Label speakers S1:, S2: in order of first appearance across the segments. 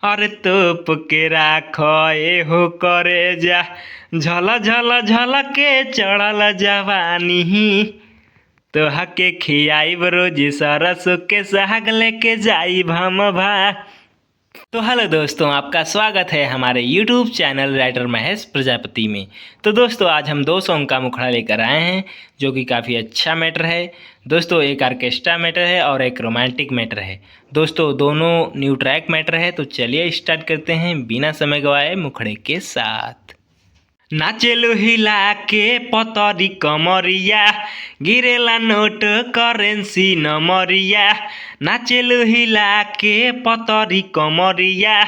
S1: अरे तोप के राखो एहो करे जा झल झल झल के चढ़ल जवानी तोहा के खियाइब रोज सरसों के साग लेके जाइब हम भा। तो हेलो दोस्तों, आपका स्वागत है हमारे YouTube channel writer Mahesh Prajapati में। तो दोस्तों आज हम दो सॉन्ग का मुखड़ा लेकर आए हैं जो कि काफ़ी अच्छा मैटर है। दोस्तों एक ऑर्केस्ट्रा मैटर है और एक रोमांटिक मैटर है। दोस्तों दोनों न्यू ट्रैक मैटर है। तो चलिए स्टार्ट करते हैं बिना समय गवाए मुखड़े के साथ। नाचेलु हिला के पतरी कमरिया गिरेला नोट करेंसी नमरिया। नाचेलु हिला के पतरी कमरिया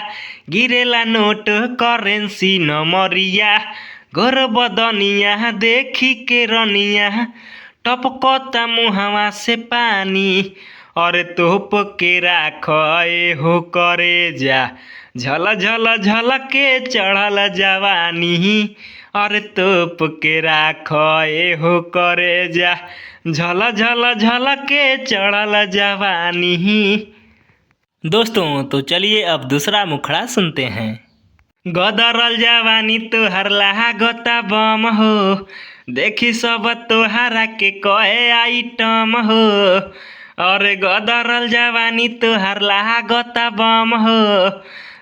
S1: गिरेला नोट करेंसी नमरिया। गोर बदनिया देखी के रनिया टपकता मुहावा से पानी। और तोप के राख एहो करे जा झल झल झल के चढ़ल जवानी। और तोप के राख एहो करे जा झल झल झल के चढ़ल जवानी। दोस्तों तो चलिए अब दूसरा मुखड़ा सुनते हैं। गदरल जवानी तोहर लागता बम हो, देखी सब तोहरा के कहे आइटम हो। और गदरल जवानी तोहर लागता बम हो,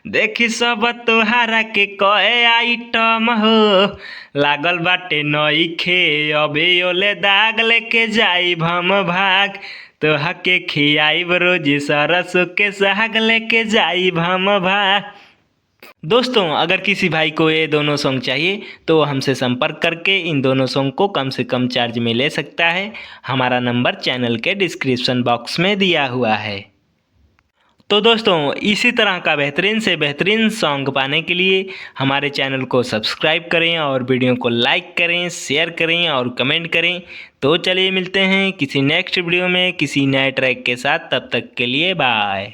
S1: देखी सब तोहरा के कहे आइटम हो। लागल बाटे नइखे अबे ओले दाग लेके जाइब हम भाग। तोहा के खियाइब रोज सरसों के साग लेके जाइब हम भाग। दोस्तों अगर किसी भाई को ये दोनों सॉन्ग चाहिए तो हमसे संपर्क करके इन दोनों सॉन्ग को कम से कम चार्ज में ले सकता है। हमारा नंबर चैनल के डिस्क्रिप्शन बॉक्स में दिया हुआ है। तो दोस्तों इसी तरह का बेहतरीन से बेहतरीन सॉन्ग पाने के लिए हमारे चैनल को सब्सक्राइब करें और वीडियो को लाइक करें, शेयर करें और कमेंट करें। तो चलिए मिलते हैं किसी नेक्स्ट वीडियो में किसी नए ट्रैक के साथ। तब तक के लिए बाय।